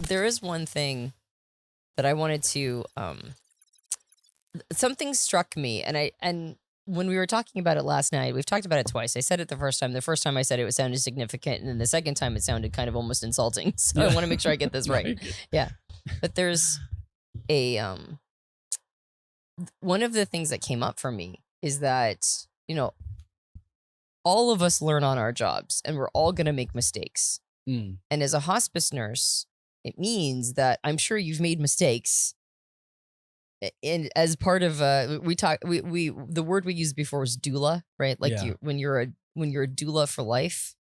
there is one thing that I wanted to, something struck me, and when we were talking about it last night, we've talked about it twice. I said it the first time. The first time I said it sounded significant, and then the second time it sounded kind of almost insulting. So I want to make sure I get this right. Yeah. But there's a, one of the things that came up for me is that, all of us learn on our jobs, and we're all going to make mistakes. And as a hospice nurse, it means that I'm sure you've made mistakes. And as part of the word we used before was doula, right? Like when you're a doula for life,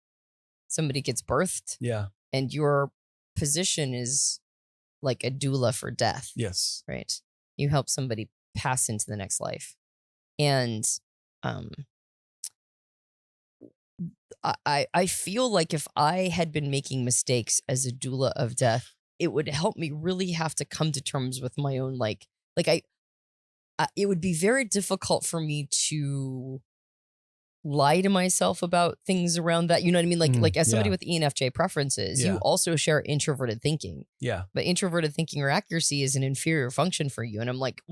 somebody gets birthed. Yeah. And your position is like a doula for death. Yes. Right. You help somebody pass into the next life. And I feel like if I had been making mistakes as a doula of death, it would help me really have to come to terms with my own, it would be very difficult for me to lie to myself about things around that. You know what I mean? Like as somebody with ENFJ preferences, you also share introverted thinking. Yeah. But introverted thinking or accuracy is an inferior function for you. And I'm like,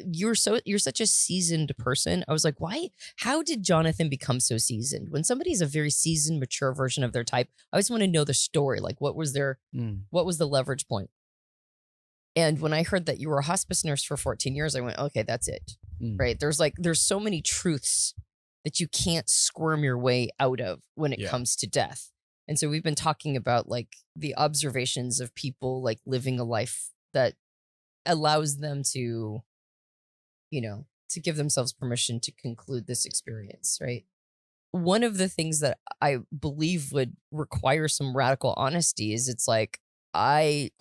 you're such a seasoned person. I was like, why? How did Jonathan become so seasoned? When somebody's a very seasoned, mature version of their type, I always want to know the story. Like, what was the leverage point? And when I heard that you were a hospice nurse for 14 years, I went, okay, that's it. Right. There's so many truths that you can't squirm your way out of when it comes to death. And so we've been talking about like the observations of people like living a life that allows them to, to give themselves permission to conclude this experience, right? One of the things that I believe would require some radical honesty is it's like, I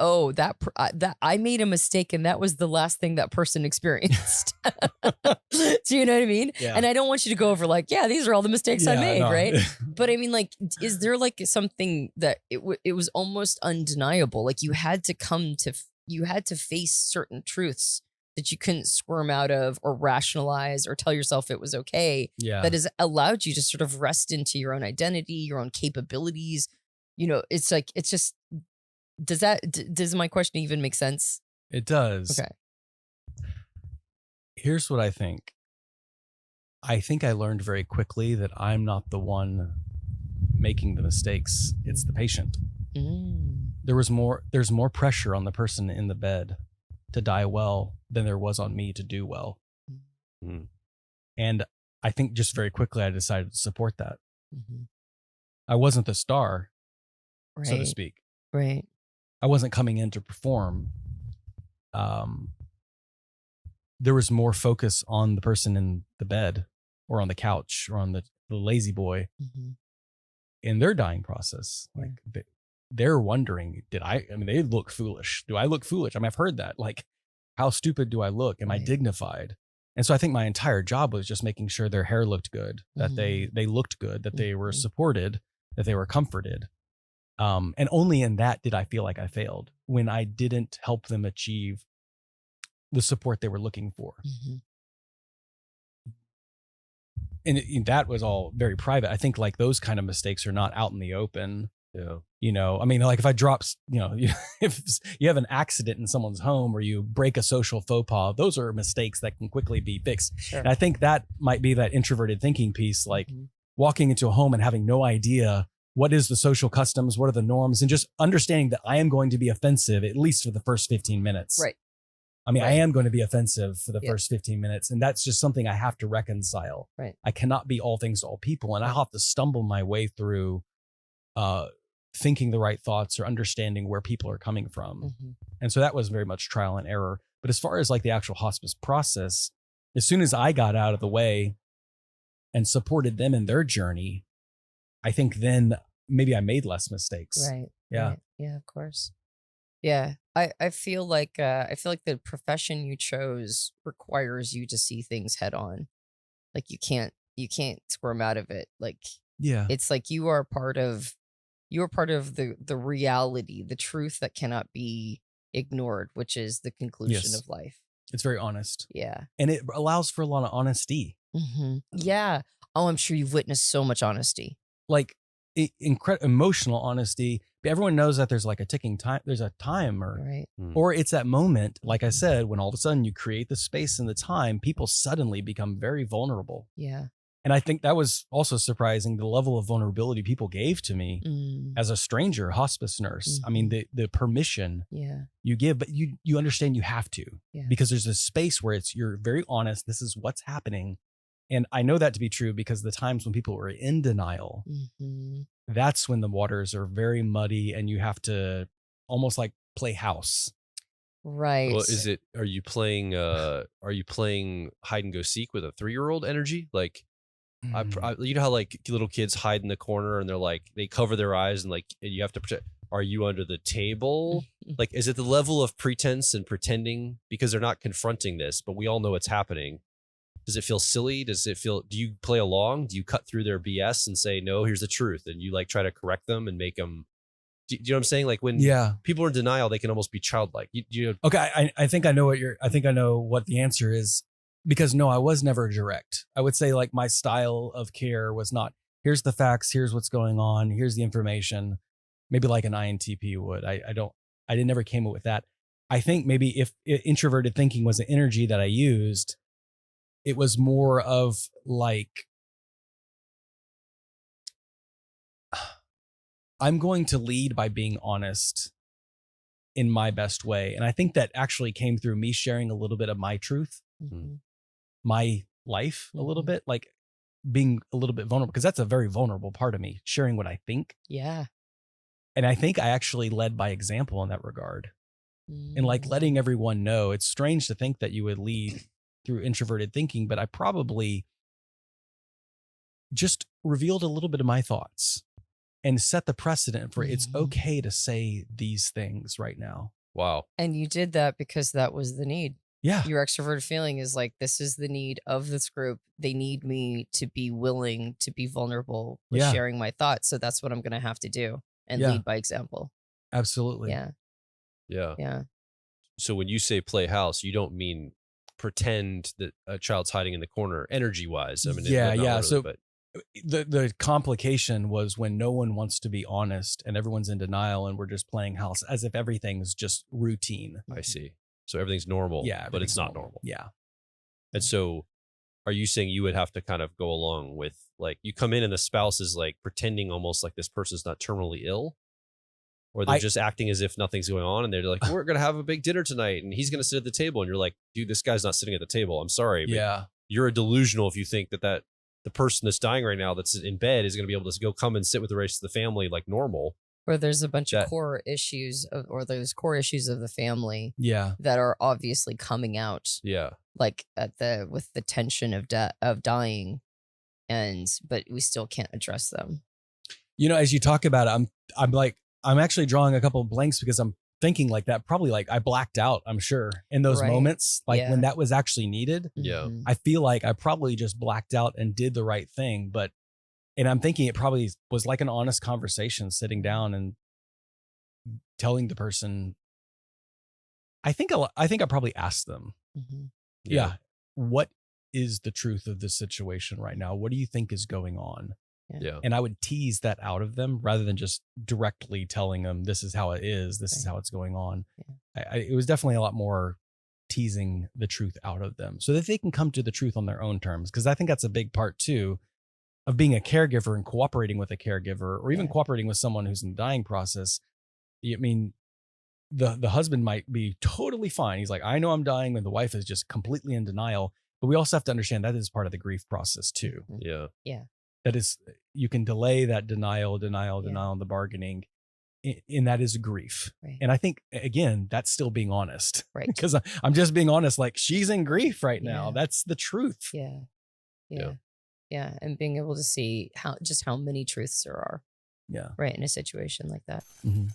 made a mistake and that was the last thing that person experienced. Do you know what I mean? Yeah. And I don't want you to go over like, these are all the mistakes I made, right? But I mean, like, is there like something that it was almost undeniable? Like you had to face certain truths that you couldn't squirm out of or rationalize or tell yourself it was okay. Yeah. That has allowed you to sort of rest into your own identity, your own capabilities. It's like, it's just, does my question even make sense? It does. Okay. Here's what I think. I think I learned very quickly that I'm not the one making the mistakes. It's the patient. There's more pressure on the person in the bed to die well than there was on me to do well. And I think just very quickly I decided to support that. I wasn't the star, so to speak. Right. I wasn't coming in to perform. There was more focus on the person in the bed or on the couch or on the lazy boy in their dying process. Like they're wondering, they look foolish. Do I look foolish? I've heard that. Like, how stupid do I look? Am I dignified? And so I think my entire job was just making sure their hair looked good, that they looked good, that they were supported, that they were comforted. And only in that did I feel like I failed, when I didn't help them achieve the support they were looking for. And that was all very private. I think like those kind of mistakes are not out in the open. Yeah. Like if I drop, if you have an accident in someone's home or you break a social faux pas, those are mistakes that can quickly be fixed. Sure. And I think that might be that introverted thinking piece, like walking into a home and having no idea what is the social customs, what are the norms, and just understanding that I am going to be offensive at least for the first 15 minutes. Right. I am going to be offensive for the first 15 minutes. And that's just something I have to reconcile. Right. I cannot be all things to all people. And I have to stumble my way through thinking the right thoughts or understanding where people are coming from. And so that was very much trial and error. But as far as like the actual hospice process, as soon as I got out of the way and supported them in their journey, I think then maybe I made less mistakes. Right. Yeah. Right. Yeah, of course. Yeah. I feel like the profession you chose requires you to see things head on. Like you can't squirm out of it. Like, it's like you are part of the reality, the truth that cannot be ignored, which is the conclusion of life. It's very honest. Yeah. And it allows for a lot of honesty. Yeah. Oh, I'm sure you've witnessed so much honesty. Like emotional honesty, everyone knows that there's like a ticking time. There's a timer, Right. or it's that moment, like I said, when all of a sudden you create the space and the time, people suddenly become very vulnerable. Yeah. And I think that was also surprising, the level of vulnerability people gave to me as a stranger hospice nurse. I mean, the permission you give, but you understand you have to, because there's a space where you're very honest. This is what's happening. And I know that to be true because the times when people were in denial, that's when the waters are very muddy and you have to almost like play house. Right. Well, are you playing hide and go seek with a 3-year-old energy? Like, you know how like little kids hide in the corner and they're like, they cover their eyes and like, and you have to protect. Are you under the table? Like, is it the level of pretense and pretending because they're not confronting this, but we all know it's happening? Does it feel silly? Do you play along? Do you cut through their BS and say, no, here's the truth? And you like try to correct them and make them, do you know what I'm saying? Like when people are in denial, they can almost be childlike. Okay. I think I know what the answer is. Because no, I was never direct. I would say like my style of care was not, here's the facts, here's what's going on, here's the information. Maybe like an INTP would. I never came up with that. I think maybe if introverted thinking was an energy that I used, it was more of like, I'm going to lead by being honest in my best way. And I think that actually came through me sharing a little bit of my truth. My life a little bit, like being a little bit vulnerable, because that's a very vulnerable part of me, sharing what I think. Yeah. And I think I actually led by example in that regard. And like letting everyone know, it's strange to think that you would lead through introverted thinking, but I probably just revealed a little bit of my thoughts and set the precedent for it's okay to say these things right now. Wow. And you did that because that was the need. Yeah. Your extroverted feeling is like, this is the need of this group. They need me to be willing to be vulnerable with sharing my thoughts. So that's what I'm going to have to do and lead by example. Absolutely. Yeah. Yeah. Yeah. So when you say play house, you don't mean pretend that a child's hiding in the corner energy wise. I mean, So the complication was when no one wants to be honest and everyone's in denial and we're just playing house as if everything's just routine. I see. So everything's normal, but it's not normal. Yeah. And so are you saying you would have to kind of go along with, like, you come in and the spouse is like pretending almost like this person's not terminally ill, or they're just acting as if nothing's going on and they're like, we're going to have a big dinner tonight and he's going to sit at the table. And you're like, dude, this guy's not sitting at the table. I'm sorry. But you're a delusional if you think that the person that's dying right now that's in bed is going to be able to go come and sit with the rest of the family like normal. Or there's a bunch of core issues or there's core issues of the family that are obviously coming out. Yeah. Like with the tension of dying, but we still can't address them. You know, as you talk about it, I'm actually drawing a couple of blanks because I'm thinking like that. Probably like I blacked out, I'm sure, in those moments, like when that was actually needed. Yeah. I feel like I probably just blacked out and did the right thing, and I'm thinking it probably was like an honest conversation, sitting down and telling the person. I think I probably asked them, what is the truth of this situation right now? What do you think is going on? Yeah. And I would tease that out of them rather than just directly telling them this is how it is. This is how it's going on. It was definitely a lot more teasing the truth out of them so that they can come to the truth on their own terms. Cause I think that's a big part too of being a caregiver and cooperating with a caregiver or even cooperating with someone who's in the dying process. I mean, the husband might be totally fine. He's like, I know I'm dying, and the wife is just completely in denial. But we also have to understand that is part of the grief process too. Yeah. Yeah. That is, you can delay that denial, and the bargaining. And that is grief. Right. And I think, again, that's still being honest. Right. Because I'm just being honest, like she's in grief right now. That's the truth. Yeah. And being able to see how many truths there are. Yeah. Right. In a situation like that. Mm-hmm.